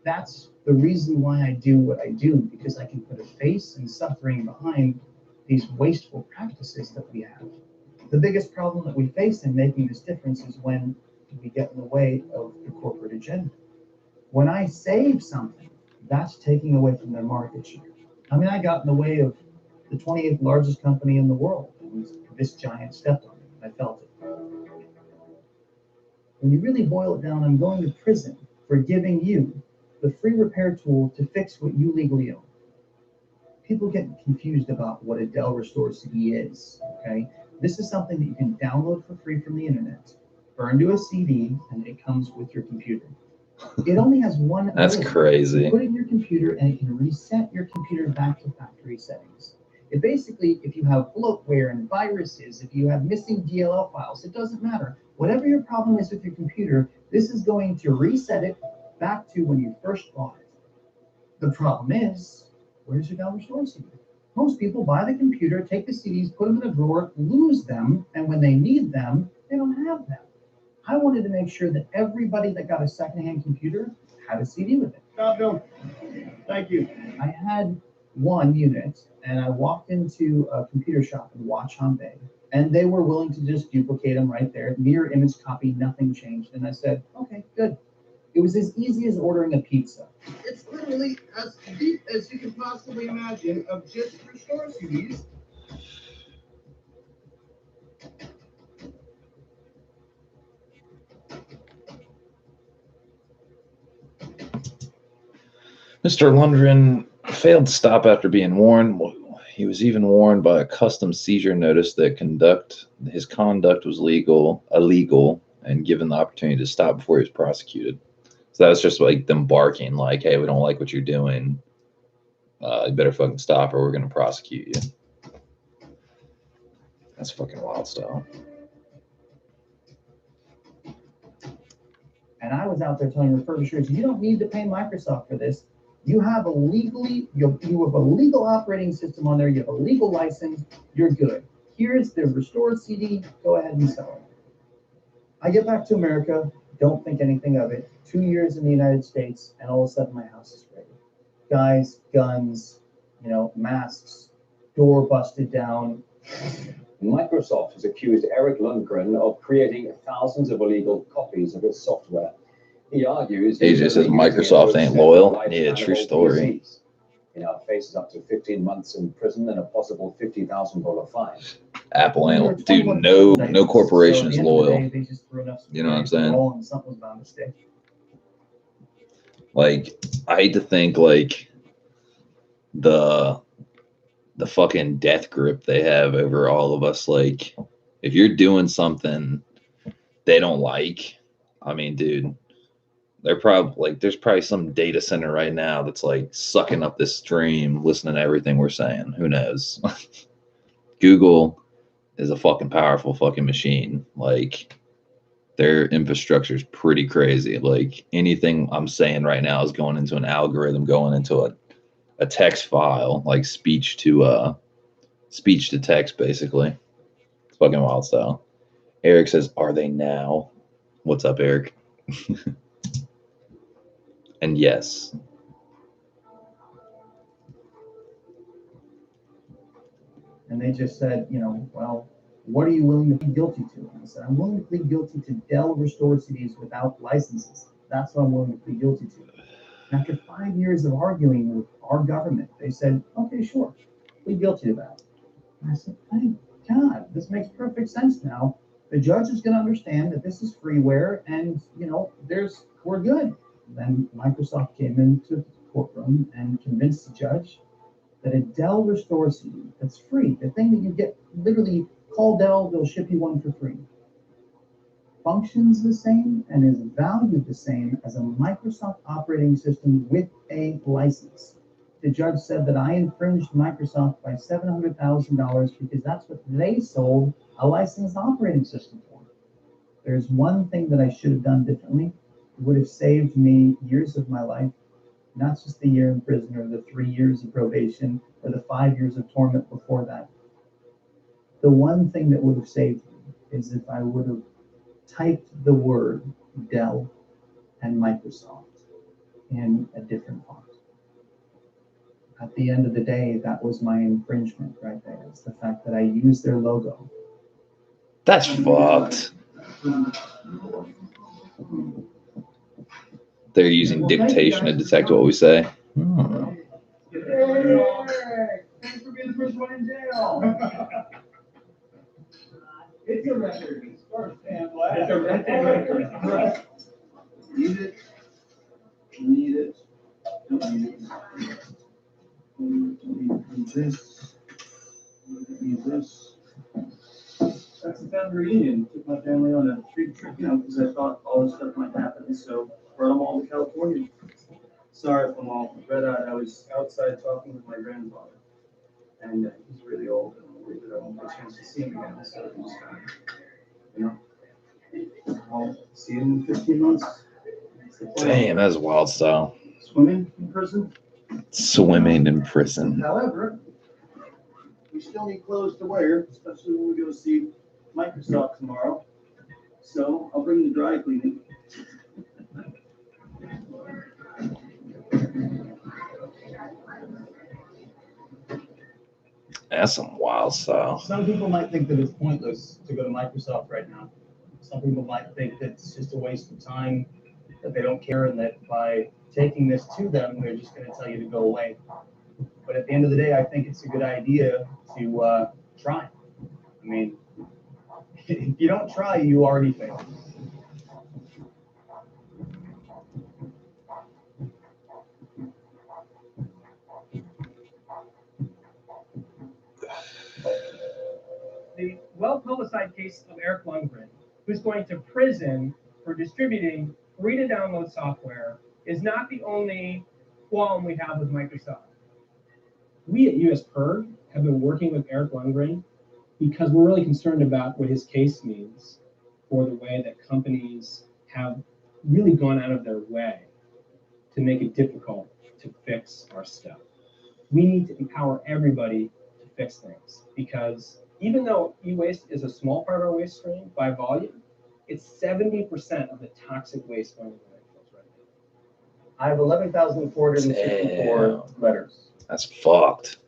That's the reason why I do what I do, because I can put a face and suffering behind these wasteful practices that we have. The biggest problem that we face in making this difference is when we get in the way of the corporate agenda. When I save something, that's taking away from their market share. I mean, I got in the way of the 28th largest company in the world, and this giant stepped on it. I felt it. When you really boil it down, I'm going to prison for giving you the free repair tool to fix what you legally own. People get confused about what a Dell Restore CD is, okay? This is something that you can download for free from the internet, burn to a CD, and it comes with your computer. It only has one That's ability. crazy. You put it in your computer and it can reset your computer back to factory settings. It basically, if you have bloatware and viruses, if you have missing DLL files, it doesn't matter. Whatever your problem is with your computer, this is going to reset it back to when you first bought it. The problem is, where's your Dell Restore CD? Most people buy the computer, take the CDs, put them in a drawer, lose them, and when they need them, they don't have them. I wanted to make sure that everybody that got a secondhand computer had a CD with it. Stop, Bill. Thank you. I had one unit, and I walked into a computer shop in Watchung Bay, and they were willing to just duplicate them right there, mirror image copy, nothing changed. And I said, okay, good. It was as easy as ordering a pizza. It's literally as deep as you can possibly imagine of just Restore CDs. Mr. Lundgren failed to stop after being warned. He was even warned by a custom seizure notice that his conduct was illegal, and given the opportunity to stop before he was prosecuted. So that was just like them barking, like, "Hey, we don't like what you're doing. You better fucking stop, or we're gonna prosecute you." That's fucking wild stuff. And I was out there telling refurbishers, you don't need to pay Microsoft for this. You have a legal operating system on there. You have a legal license. You're good. Here's the Restore CD. Go ahead and sell it. I get back to America. Don't think anything of it. 2 years in the United States, and all of a sudden my house is ready. Guys, guns, masks, door busted down. Microsoft has accused Eric Lundgren of creating thousands of illegal copies of its software. He argues AJ says Microsoft ain't loyal. Yeah, true story. He now faces up to 15 months in prison and a possible $50,000 fine. Apple ain't, dude. No corporation is loyal. You know what I'm saying? Like, I hate to think like the fucking death grip they have over all of us. Like, if you're doing something they don't like, I mean, dude, they're probably like, there's probably some data center right now that's like sucking up this stream, listening to everything we're saying. Who knows? Google is a fucking powerful fucking machine. Like, their infrastructure is pretty crazy. Like, anything I'm saying right now is going into an algorithm, going into a text file, like speech to text, basically. It's fucking wild style. Eric says, "Are they now?" What's up, Eric? And yes. And they just said, well, what are you willing to plead guilty to? And I said, I'm willing to plead guilty to Dell Restore CDs without licenses. That's what I'm willing to plead guilty to. And after 5 years of arguing with our government, they said, okay, sure, plead guilty to that. And I said, thank God, this makes perfect sense now. The judge is going to understand that this is freeware, and we're good. Then Microsoft came into the courtroom and convinced the judge that a Dell Restore CD that's free, the thing that you get, literally call Dell, they'll ship you one for free, functions the same and is valued the same as a Microsoft operating system with a license. The judge said that I infringed Microsoft by $700,000 because that's what they sold a licensed operating system for. There's one thing that I should have done differently. It would have saved me years of my life, not just the year in prison or the 3 years of probation or the 5 years of torment before that. The one thing that would have saved me is if I would have typed the word Dell and Microsoft in a different font. At the end of the day, that was my infringement right there. It's the fact that I used their logo. That's fucked. They're using dictation to detect what we say. Thanks for being the first one in jail. It's a record. It's first and last. It's a record. Need it. Need this. Need this. That's the family reunion. Took my family on a treat trip, because I thought all this stuff might happen. So brought them all to California. Sorry if I'm all red-eyed. I was outside talking with my grandfather, and he's really old. And I believe that I won't get a chance to see him again. So I'm just I'll see him in 15 months. Damn, that's wild style. Swimming in prison. Swimming in prison. However, we still need clothes to wear, especially when we go see Microsoft tomorrow. So I'll bring the dry cleaning. That's some wild style. Some people might think that it's pointless to go to Microsoft right now. Some people might think that it's just a waste of time, that they don't care, and that by taking this to them, they're just going to tell you to go away. But at the end of the day, I think it's a good idea to try. I mean, if you don't try, you already failed. The well-publicized case of Eric Lundgren, who's going to prison for distributing free-to-download software, is not the only qualm we have with Microsoft. We at USPIRG have been working with Eric Lundgren because we're really concerned about what his case means for the way that companies have really gone out of their way to make it difficult to fix our stuff. We need to empower everybody to fix things, because even though e-waste is a small part of our waste stream by volume, it's 70% of the toxic waste going into landfills right now. I have 11,464 letters. That's fucked.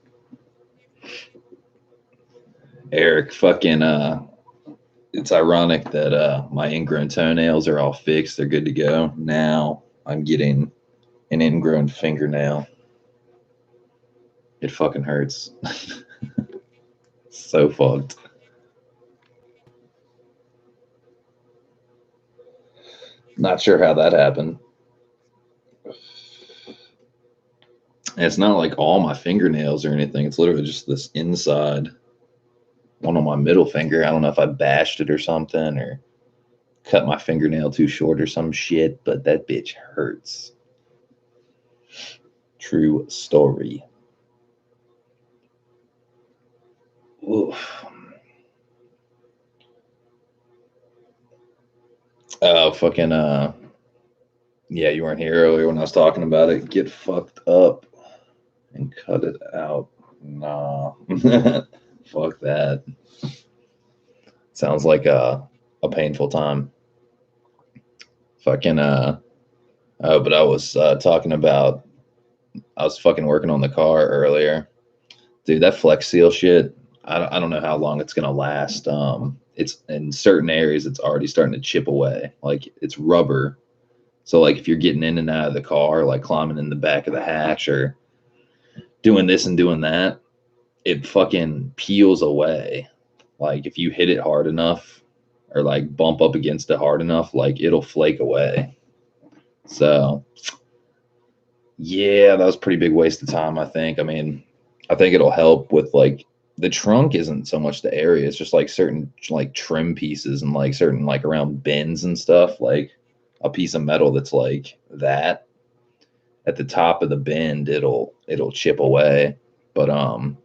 Eric, fucking, it's ironic that my ingrown toenails are all fixed. They're good to go. Now I'm getting an ingrown fingernail. It fucking hurts. So fucked. Not sure how that happened. And it's not like all my fingernails or anything. It's literally just this inside one on my middle finger. I don't know if I bashed it or something, or cut my fingernail too short or some shit, but that bitch hurts. True story. Oof. Fucking, yeah, you weren't here earlier when I was talking about it. Get fucked up and cut it out. Nah. Fuck that. Sounds like a painful time. Fucking, but I was talking about, I was fucking working on the car earlier. Dude, that Flex Seal shit, I don't know how long it's gonna last. It's in certain areas, it's already starting to chip away. Like, it's rubber. So like if you're getting in and out of the car, like climbing in the back of the hatch or doing this and doing that, it fucking peels away. Like if you hit it hard enough or like bump up against it hard enough, like it'll flake away. So yeah, that was a pretty big waste of time, I think. I mean, I think it'll help with like the trunk isn't so much the area. It's just like certain like trim pieces and like certain like around bends and stuff, like a piece of metal that's like that at the top of the bend, it'll chip away. But I mean,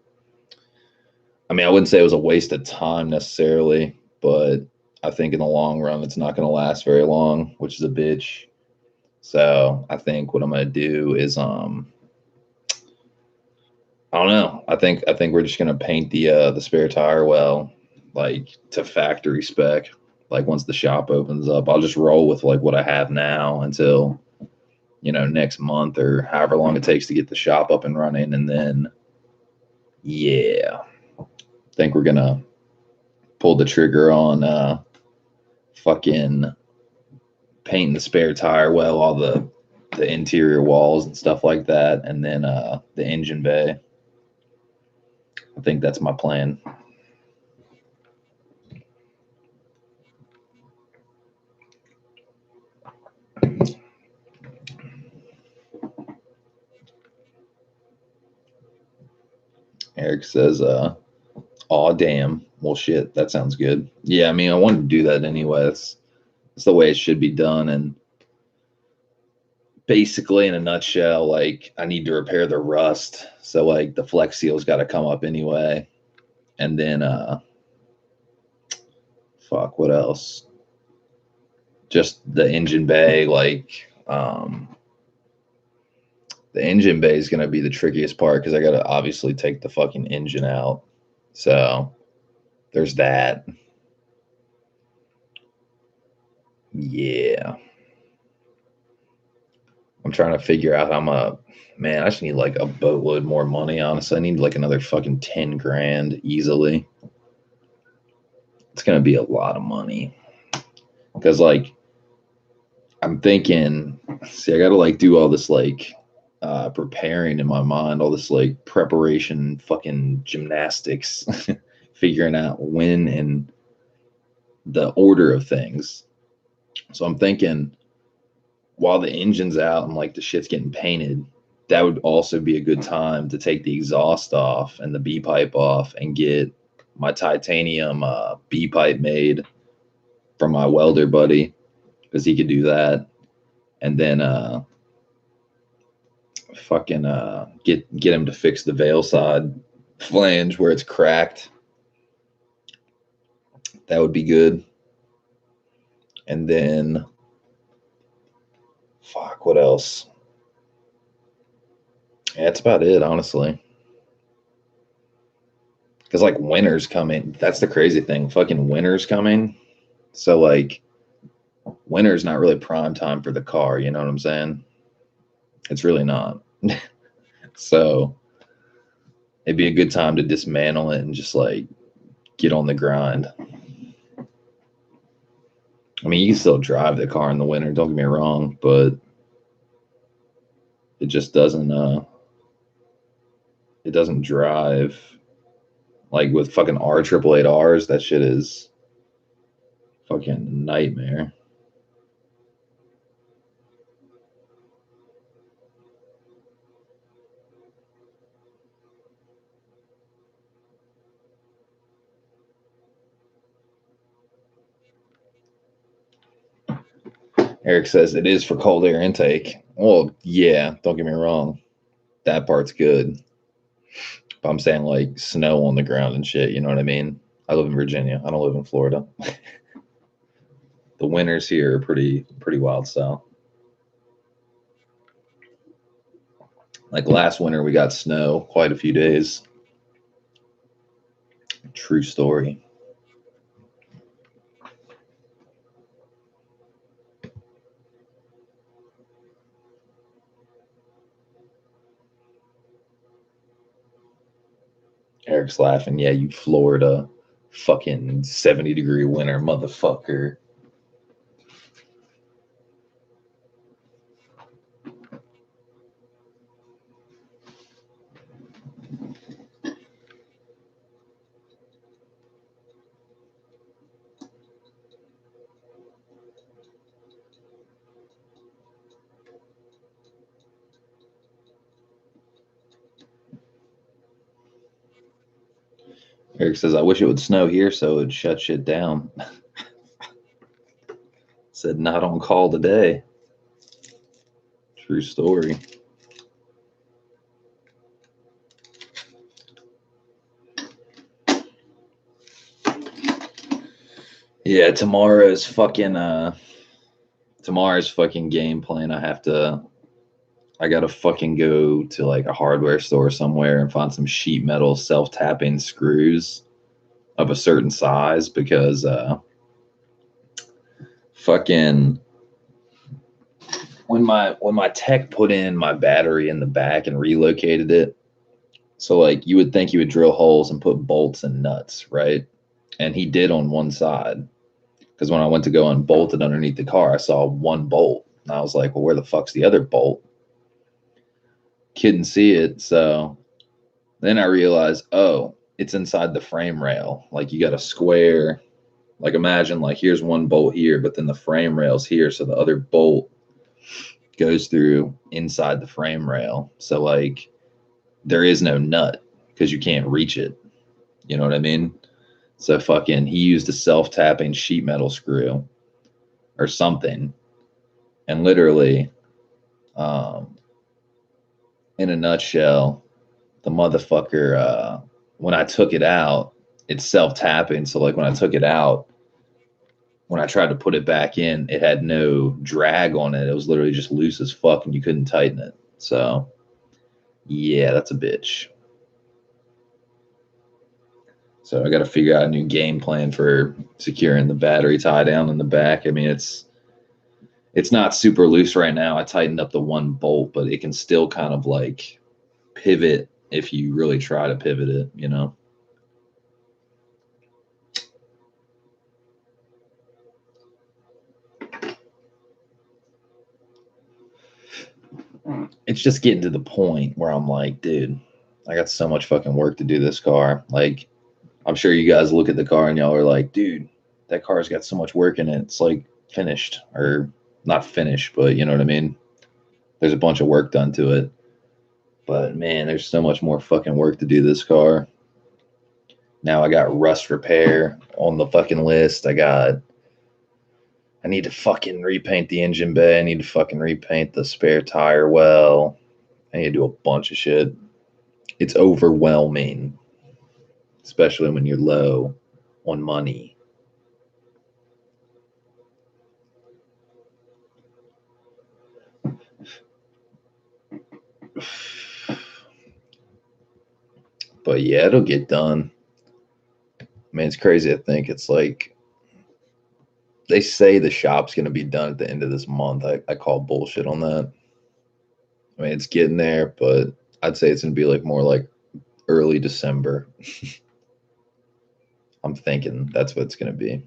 I wouldn't say it was a waste of time necessarily, but I think in the long run it's not going to last very long, which is a bitch. So I think what I'm going to do is I don't know. I think we're just gonna paint the spare tire well, like to factory spec. Like once the shop opens up, I'll just roll with like what I have now until, you know, next month or however long it takes to get the shop up and running, and then yeah, I think we're gonna pull the trigger on fucking painting the spare tire well, all the interior walls and stuff like that, and then the engine bay. I think that's my plan. Eric says, aw, damn. Well, shit, that sounds good. Yeah, I mean, I wanted to do that anyway. That's the way it should be done. And basically, in a nutshell, like, I need to repair the rust. So, like, the Flex Seal's got to come up anyway. And then, fuck, what else? Just the engine bay, like, the engine bay is going to be the trickiest part because I got to obviously take the fucking engine out. So there's that. Yeah. I'm trying to figure out how man, I just need like a boatload more money, honestly. I need like another fucking 10 grand easily. It's going to be a lot of money. Because like, I'm thinking, see, I got to like do all this like, preparing in my mind, all this like preparation fucking gymnastics, figuring out when and the order of things. So I'm thinking while the engine's out and like the shit's getting painted, that would also be a good time to take the exhaust off and the B pipe off and get my titanium B pipe made from my welder buddy, because he could do that. And then fucking get him to fix the veil side flange where it's cracked. That would be good. And then fuck, what else? Yeah, that's about it, honestly. Because like winter's coming. That's the crazy thing. Fucking winter's coming. So like winter's not really prime time for the car, you know what I'm saying? It's really not. So it'd be a good time to dismantle it and just like get on the grind. I mean, you can still drive the car in the winter, don't get me wrong, but it just doesn't it doesn't drive like with fucking R888Rs. That shit is fucking nightmare. Eric says it is for cold air intake. Well, yeah, don't get me wrong. That part's good. But I'm saying like snow on the ground and shit, you know what I mean? I live in Virginia. I don't live in Florida. The winters here are pretty wild style. Like last winter we got snow quite a few days. True story. Eric's laughing. Yeah, you Florida fucking 70-degree winter motherfucker. Eric says, I wish it would snow here so it'd shut shit down. Said, not on call today. True story. Yeah, tomorrow's fucking game plan. I gotta fucking go to like a hardware store somewhere and find some sheet metal self-tapping screws of a certain size, because fucking when my tech put in my battery in the back and relocated it, so like you would think you would drill holes and put bolts and nuts, right? And he did on one side, because when I went to go unbolt it underneath the car, I saw one bolt and I was like, well, where the fuck's the other bolt? Couldn't see it. So then I realized, oh, it's inside the frame rail. Like you got a square, like imagine like here's one bolt here, but then the frame rail's here, so the other bolt goes through inside the frame rail. So like there is no nut, because you can't reach it. You know what I mean? So fucking, he used a self-tapping sheet metal screw or something. And literally, in a nutshell, the motherfucker, when I took it out, it's self-tapping. So like when I took it out, when I tried to put it back in, it had no drag on it. It was literally just loose as fuck and you couldn't tighten it. So yeah, that's a bitch. So I got to figure out a new game plan for securing the battery tie down in the back. I mean, it's not super loose right now. I tightened up the one bolt, but it can still kind of like pivot if you really try to pivot it, you know? It's just getting to the point where I'm like, dude, I got so much fucking work to do this car. Like, I'm sure you guys look at the car and y'all are like, dude, that car's got so much work in it. It's like finished, or not finished, but you know what I mean? There's a bunch of work done to it. But man, there's so much more fucking work to do this car. Now I got rust repair on the fucking list. I need to fucking repaint the engine bay. I need to fucking repaint the spare tire well. I need to do a bunch of shit. It's overwhelming, especially when you're low on money. But yeah, it'll get done. I mean, it's crazy to think it's like they say the shop's going to be done at the end of this month. I call bullshit on that. I mean, it's getting there, but I'd say it's going to be like more like early December. I'm thinking that's what it's going to be.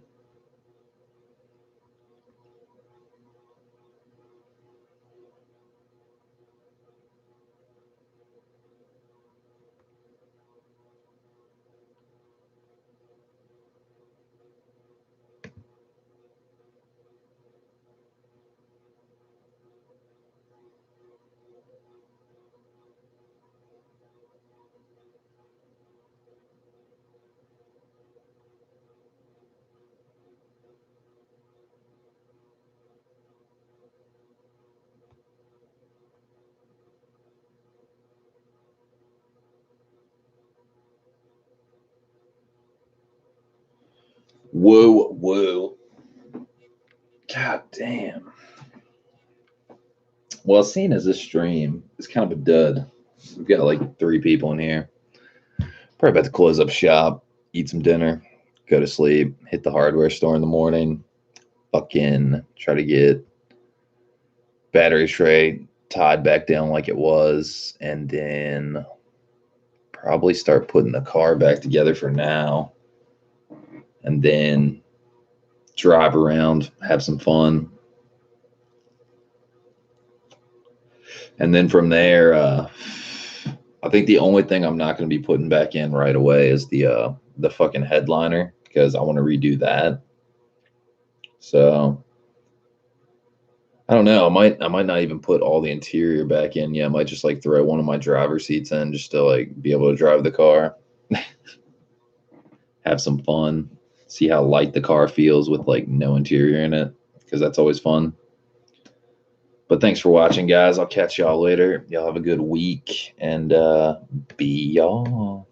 Whoa. God damn. Well, seeing as this stream is kind of a dud, we've got like 3 people in here. Probably about to close up shop, eat some dinner, go to sleep, hit the hardware store in the morning, fucking try to get battery tray tied back down like it was, and then probably start putting the car back together for now, and then drive around, have some fun. And then from there, I think the only thing I'm not going to be putting back in right away is the fucking headliner, because I want to redo that. So I don't know. I might not even put all the interior back in. Yeah, I might just like throw one of my driver seats in just to like be able to drive the car, have some fun, see how light the car feels with like no interior in it, because that's always fun. But thanks for watching, guys. I'll catch y'all later. Y'all have a good week, and be y'all.